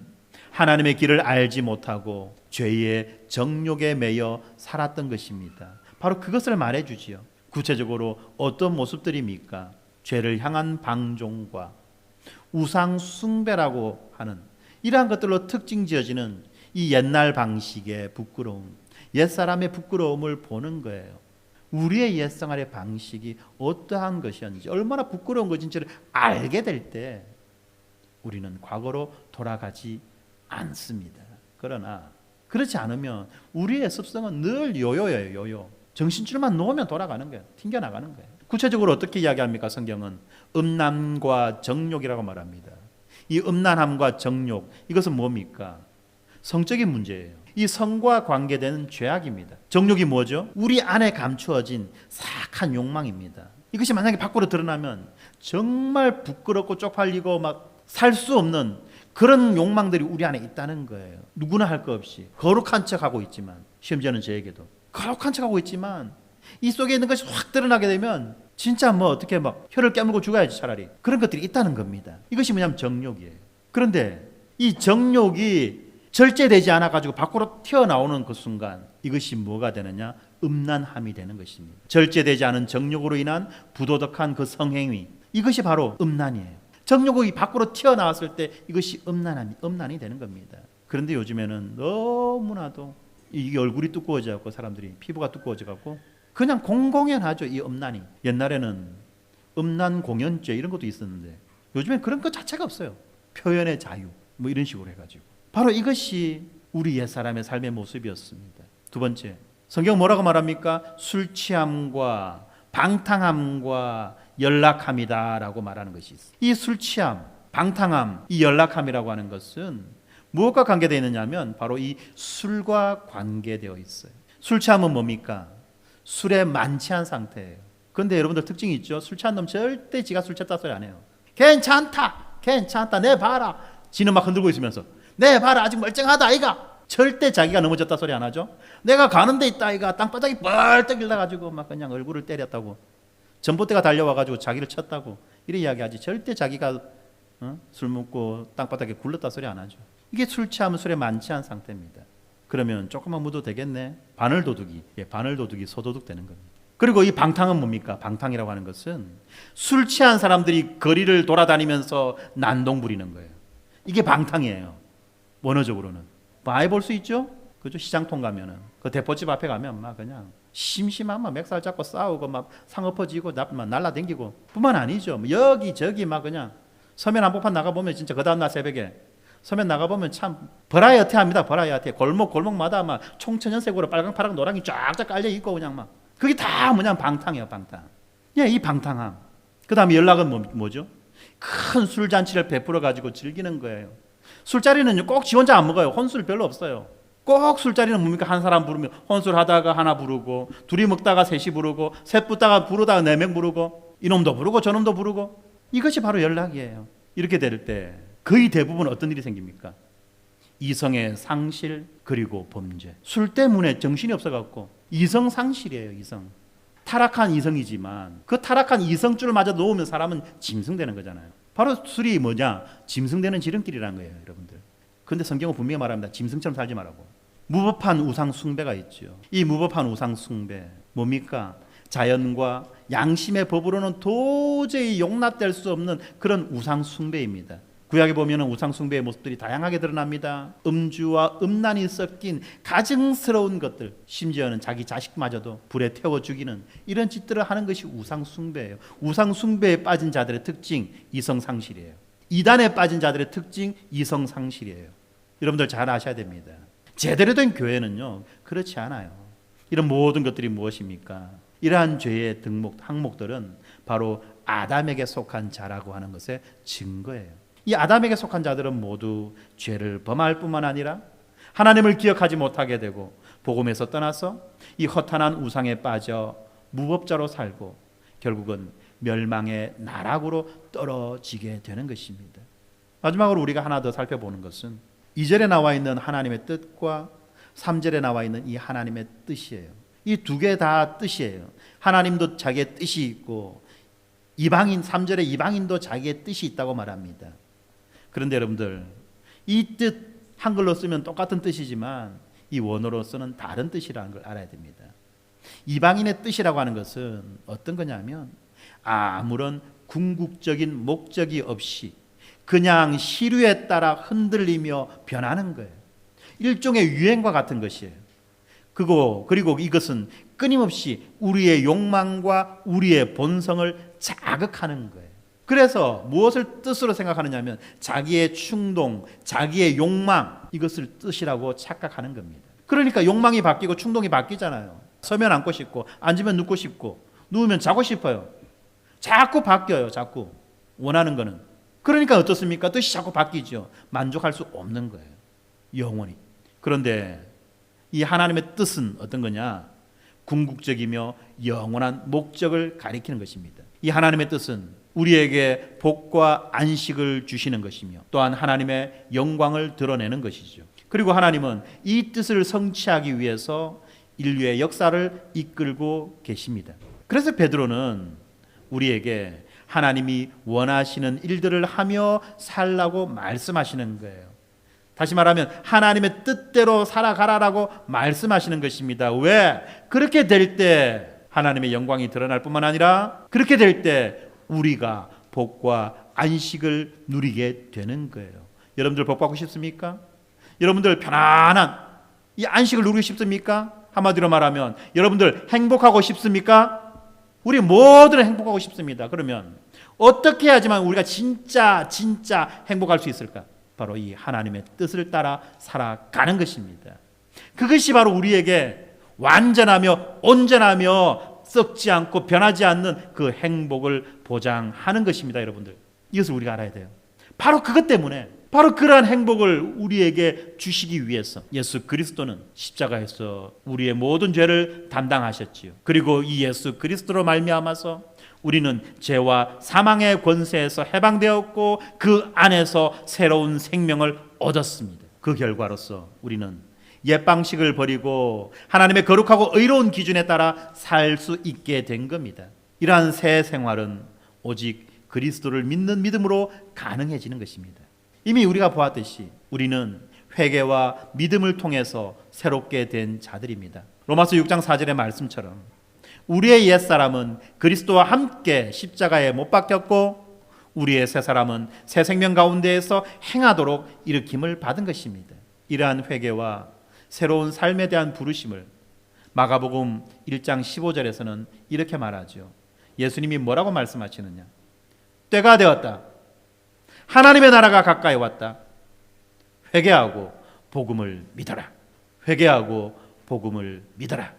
하나님의 길을 알지 못하고 죄의 정욕에 매여 살았던 것입니다. 바로 그것을 말해주지요. 구체적으로 어떤 모습들입니까? 죄를 향한 방종과 우상 숭배라고 하는 이러한 것들로 특징 지어지는 이 옛날 방식의 부끄러움, 옛사람의 부끄러움을 보는 거예요. 우리의 옛생활의 방식이 어떠한 것이었는지, 얼마나 부끄러운 것인지를 알게 될 때 우리는 과거로 돌아가지 않습니다. 그러나 그렇지 않으면 우리의 습성은 늘 요요예요. 요요. 정신줄만 놓으면 돌아가는 거예요. 튕겨나가는 거예요. 구체적으로 어떻게 이야기합니까? 성경은 음란과 정욕이라고 말합니다. 이 음란함과 정욕, 이것은 뭡니까? 성적인 문제예요. 이 성과 관계되는 죄악입니다. 정욕이 뭐죠? 우리 안에 감추어진 사악한 욕망입니다. 이것이 만약에 밖으로 드러나면 정말 부끄럽고 쪽팔리고 막 살 수 없는 그런 욕망들이 우리 안에 있다는 거예요. 누구나 할 거 없이 거룩한 척하고 있지만, 심지어는 저에게도 거룩한 척하고 있지만 이 속에 있는 것이 확 드러나게 되면 진짜 뭐 어떻게 막 혀를 깨물고 죽어야지 차라리. 그런 것들이 있다는 겁니다. 이것이 뭐냐면 정욕이에요. 그런데 이 정욕이 절제되지 않아 가지고 밖으로 튀어나오는 그 순간 이것이 뭐가 되느냐? 음란함이 되는 것입니다. 절제되지 않은 정욕으로 인한 부도덕한 그 성행위, 이것이 바로 음란이에요. 정욕이 밖으로 튀어나왔을 때 이것이 음란이 되는 겁니다. 그런데 요즘에는 너무나도 이게 얼굴이 두꺼워져 갖고 사람들이 피부가 두꺼워져 갖고 그냥 공공연하죠, 이 음란이. 옛날에는 음란 공연죄 이런 것도 있었는데 요즘엔 그런 것 자체가 없어요. 표현의 자유 뭐 이런 식으로 해가지고 바로 이것이 우리 옛사람의 삶의 모습이었습니다. 두 번째, 성경 뭐라고 말합니까? 술 취함과 방탕함과 연락함이다라고 말하는 것이 있어요. 이 술 취함, 방탕함, 이 연락함이라고 하는 것은 무엇과 관계되어 있느냐면 바로 이 술과 관계되어 있어요. 술 취함은 뭡니까? 술에 만취한 상태예요. 그런데 여러분들 특징이 있죠. 술 취한 놈 절대 지가 술 취했다 소리 안 해요. 괜찮다 내 봐라. 지는 막 흔들고 있으면서 내 봐라 아직 멀쩡하다 아이가. 절대 자기가 넘어졌다 소리 안 하죠. 내가 가는 데 있다 아이가. 땅바닥이 벌떡 일어나가지고 막 그냥 얼굴을 때렸다고, 전봇대가 달려와가지고 자기를 쳤다고 이런 이야기하지. 절대 자기가 술 먹고 땅바닥에 굴렀다 소리 안 하죠. 이게 술 취하면 술에 만취한 상태입니다. 그러면 조금만 묻어도 되겠네. 바늘도둑이 소도둑 되는 겁니다. 그리고 이 방탕은 뭡니까? 방탕이라고 하는 것은 술 취한 사람들이 거리를 돌아다니면서 난동 부리는 거예요. 이게 방탕이에요. 원어적으로는 많이 볼 수 있죠. 그죠? 시장통 가면은 그 대포집 앞에 가면 막 그냥 심심한 막 맥살 잡고 싸우고 막 상 엎어지고 막 날라댕기고 뿐만 아니죠. 뭐 여기 저기 막 그냥 서면 한복판 나가 보면 진짜 그 다음날 새벽에 서면 나가 보면 참 버라이어티합니다. 버라이어티. 골목마다 막 총천연색으로 빨강 파랑 노랑이 쫙쫙 깔려 있고 그냥 막 그게 다 뭐냐 방탕이에요. 방탕. 예, 이 방탕함. 그 다음에 연락은 뭐죠? 큰 술잔치를 베풀어 가지고 즐기는 거예요. 술자리는 꼭 지 혼자 안 먹어요. 혼술 별로 없어요. 꼭 술자리는 뭡니까? 한 사람 부르면 혼술 하다가 하나 부르고, 둘이 먹다가 셋이 부르고, 셋 붙다가 부르다가 네 명 부르고, 이놈도 부르고 저놈도 부르고. 이것이 바로 연락이에요. 이렇게 될 때 거의 대부분 어떤 일이 생깁니까? 이성의 상실 그리고 범죄. 술 때문에 정신이 없어갖고 이성 상실이에요. 이성. 타락한 이성이지만 그 타락한 이성줄마저 놓으면 사람은 짐승되는 거잖아요. 바로 술이 뭐냐? 짐승되는 지름길이라는 거예요, 여러분들. 그런데 성경은 분명히 말합니다. 짐승처럼 살지 말라고. 무법한 우상 숭배가 있죠. 이 무법한 우상 숭배 뭡니까? 자연과 양심의 법으로는 도저히 용납될 수 없는 그런 우상 숭배입니다. 구약에 보면 우상 숭배의 모습들이 다양하게 드러납니다. 음주와 음란이 섞인 가증스러운 것들, 심지어는 자기 자식마저도 불에 태워 죽이는 이런 짓들을 하는 것이 우상 숭배예요. 우상 숭배에 빠진 자들의 특징, 이성 상실이에요. 이단에 빠진 자들의 특징, 이성 상실이에요. 여러분들 잘 아셔야 됩니다. 제대로 된 교회는요, 그렇지 않아요. 이런 모든 것들이 무엇입니까? 이러한 죄의 항목들은 바로 아담에게 속한 자라고 하는 것의 증거예요. 이 아담에게 속한 자들은 모두 죄를 범할 뿐만 아니라 하나님을 기억하지 못하게 되고 복음에서 떠나서 이 허탄한 우상에 빠져 무법자로 살고 결국은 멸망의 나락으로 떨어지게 되는 것입니다. 마지막으로 우리가 하나 더 살펴보는 것은 2절에 나와 있는 하나님의 뜻과 3절에 나와 있는 이 하나님의 뜻이에요. 이 두 개 다 뜻이에요. 하나님도 자기의 뜻이 있고 3절에 이방인도 자기의 뜻이 있다고 말합니다. 그런데 여러분들, 이 뜻 한글로 쓰면 똑같은 뜻이지만 이 원어로서는 다른 뜻이라는 걸 알아야 됩니다. 이방인의 뜻이라고 하는 것은 어떤 거냐면 아무런 궁극적인 목적이 없이 그냥 시류에 따라 흔들리며 변하는 거예요. 일종의 유행과 같은 것이에요. 그리고 이것은 끊임없이 우리의 욕망과 우리의 본성을 자극하는 거예요. 그래서 무엇을 뜻으로 생각하느냐 하면 자기의 충동, 자기의 욕망, 이것을 뜻이라고 착각하는 겁니다. 그러니까 욕망이 바뀌고 충동이 바뀌잖아요. 서면 앉고 싶고 앉으면 눕고 싶고 누우면 자고 싶어요. 자꾸 바뀌어요. 자꾸 원하는 거는. 그러니까 어떻습니까? 뜻이 자꾸 바뀌죠. 만족할 수 없는 거예요. 영원히. 그런데 이 하나님의 뜻은 어떤 거냐? 궁극적이며 영원한 목적을 가리키는 것입니다. 이 하나님의 뜻은 우리에게 복과 안식을 주시는 것이며 또한 하나님의 영광을 드러내는 것이죠. 그리고 하나님은 이 뜻을 성취하기 위해서 인류의 역사를 이끌고 계십니다. 그래서 베드로는 우리에게 하나님이 원하시는 일들을 하며 살라고 말씀하시는 거예요. 다시 말하면 하나님의 뜻대로 살아가라라고 말씀하시는 것입니다. 왜? 그렇게 될 때 하나님의 영광이 드러날 뿐만 아니라 그렇게 될 때 우리가 복과 안식을 누리게 되는 거예요. 여러분들 복 받고 싶습니까? 여러분들 편안한 이 안식을 누리고 싶습니까? 한마디로 말하면 여러분들 행복하고 싶습니까? 우리 모두는 행복하고 싶습니다. 그러면 어떻게 해야지만 우리가 진짜 행복할 수 있을까? 바로 이 하나님의 뜻을 따라 살아가는 것입니다. 그것이 바로 우리에게 완전하며 온전하며 썩지 않고 변하지 않는 그 행복을 보장하는 것입니다. 여러분들 이것을 우리가 알아야 돼요. 바로 그것 때문에 바로 그러한 행복을 우리에게 주시기 위해서 예수 그리스도는 십자가에서 우리의 모든 죄를 담당하셨지요. 그리고 이 예수 그리스도로 말미암아서 우리는 죄와 사망의 권세에서 해방되었고 그 안에서 새로운 생명을 얻었습니다. 그 결과로서 우리는 옛 방식을 버리고 하나님의 거룩하고 의로운 기준에 따라 살 수 있게 된 겁니다. 이러한 새 생활은 오직 그리스도를 믿는 믿음으로 가능해지는 것입니다. 이미 우리가 보았듯이 우리는 회개와 믿음을 통해서 새롭게 된 자들입니다. 로마서 6장 4절의 말씀처럼 우리의 옛사람은 그리스도와 함께 십자가에 못 박혔고 우리의 새사람은 새 생명 가운데에서 행하도록 일으킴을 받은 것입니다. 이러한 회개와 새로운 삶에 대한 부르심을 마가복음 1장 15절에서는 이렇게 말하죠. 예수님이 뭐라고 말씀하시느냐? 때가 되었다. 하나님의 나라가 가까이 왔다. 회개하고 복음을 믿어라. 회개하고 복음을 믿어라.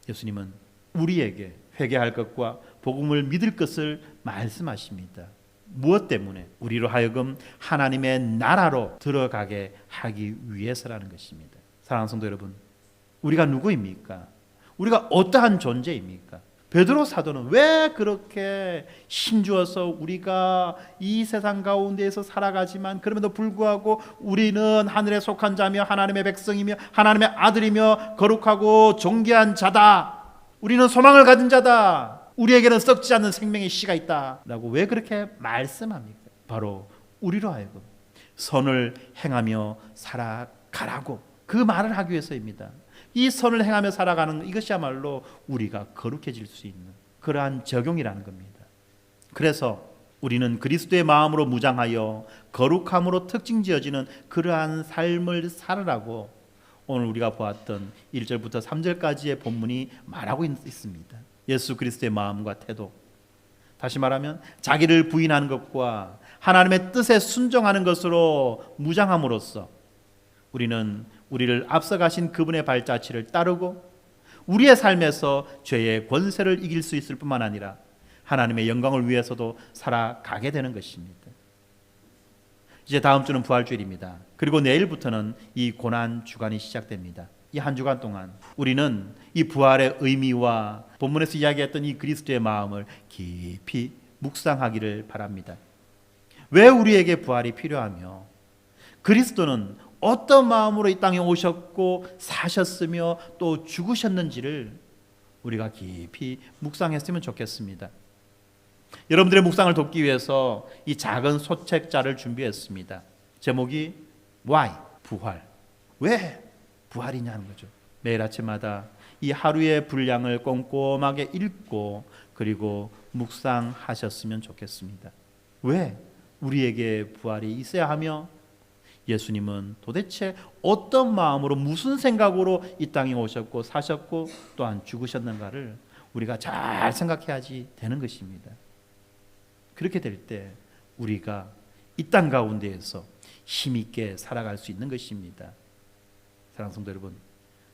예수님은 우리에게 회개할 것과 복음을 믿을 것을 말씀하십니다. 무엇 때문에? 우리로 하여금 하나님의 나라로 들어가게 하기 위해서라는 것입니다. 사랑하는 성도 여러분, 우리가 누구입니까? 우리가 어떠한 존재입니까? 베드로 사도는 왜 그렇게 힘주어서 우리가 이 세상 가운데에서 살아가지만 그럼에도 불구하고 우리는 하늘에 속한 자며 하나님의 백성이며 하나님의 아들이며 거룩하고 존귀한 자다. 우리는 소망을 가진 자다. 우리에게는 썩지 않는 생명의 씨가 있다. 라고 왜 그렇게 말씀합니까? 바로 우리로 하여금 선을 행하며 살아가라고 그 말을 하기 위해서입니다. 이 선을 행하며 살아가는 이것이야말로 우리가 거룩해질 수 있는 그러한 적용이라는 겁니다. 그래서 우리는 그리스도의 마음으로 무장하여 거룩함으로 특징지어지는 그러한 삶을 살으라고 오늘 우리가 보았던 1절부터 3절까지의 본문이 말하고 있습니다. 예수 그리스도의 마음과 태도, 다시 말하면 자기를 부인하는 것과 하나님의 뜻에 순종하는 것으로 무장함으로써 우리는 우리를 앞서가신 그분의 발자취를 따르고 우리의 삶에서 죄의 권세를 이길 수 있을 뿐만 아니라 하나님의 영광을 위해서도 살아가게 되는 것입니다. 이제 다음 주는 부활주일입니다. 그리고 내일부터는 이 고난 주간이 시작됩니다. 이 한 주간 동안 우리는 이 부활의 의미와 본문에서 이야기했던 이 그리스도의 마음을 깊이 묵상하기를 바랍니다. 왜 우리에게 부활이 필요하며 그리스도는 어떤 마음으로 이 땅에 오셨고 사셨으며 또 죽으셨는지를 우리가 깊이 묵상했으면 좋겠습니다. 여러분들의 묵상을 돕기 위해서 이 작은 소책자를 준비했습니다. 제목이 Why? 부활. 왜 부활이냐는 거죠. 매일 아침마다 이 하루의 분량을 꼼꼼하게 읽고 그리고 묵상하셨으면 좋겠습니다. 왜 우리에게 부활이 있어야 하며 예수님은 도대체 어떤 마음으로 무슨 생각으로 이 땅에 오셨고 사셨고 또한 죽으셨는가를 우리가 잘 생각해야지 되는 것입니다. 그렇게 될 때 우리가 이 땅 가운데에서 힘있게 살아갈 수 있는 것입니다. 사랑하는 성도 여러분,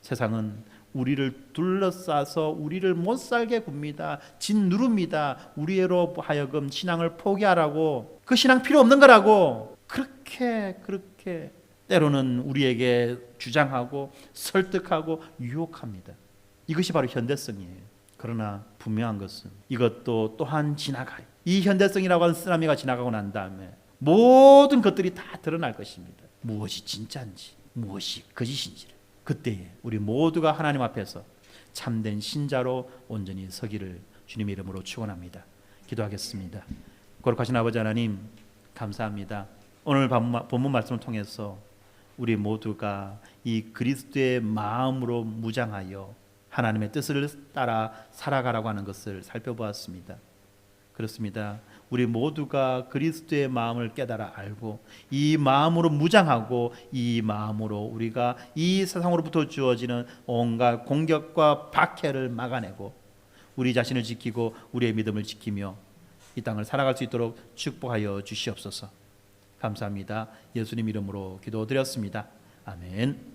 세상은 우리를 둘러싸서 우리를 못 살게 굽니다. 짓누릅니다. 우리로 하여금 신앙을 포기하라고, 그 신앙 필요 없는 거라고 그렇게 때로는 우리에게 주장하고 설득하고 유혹합니다. 이것이 바로 현대성이에요. 그러나 분명한 것은 이것도 또한 지나가요. 이 현대성이라고 하는 쓰나미가 지나가고 난 다음에 모든 것들이 다 드러날 것입니다. 무엇이 진짜인지, 무엇이 거짓인지를. 그때에 우리 모두가 하나님 앞에서 참된 신자로 온전히 서기를 주님의 이름으로 축원합니다. 기도하겠습니다. 거룩하신 아버지 하나님, 감사합니다. 오늘 본문 말씀을 통해서 우리 모두가 이 그리스도의 마음으로 무장하여 하나님의 뜻을 따라 살아가라고 하는 것을 살펴보았습니다. 그렇습니다. 우리 모두가 그리스도의 마음을 깨달아 알고 이 마음으로 무장하고 이 마음으로 우리가 이 세상으로부터 주어지는 온갖 공격과 박해를 막아내고 우리 자신을 지키고 우리의 믿음을 지키며 이 땅을 살아갈 수 있도록 축복하여 주시옵소서. 감사합니다. 예수님 이름으로 기도드렸습니다. 아멘.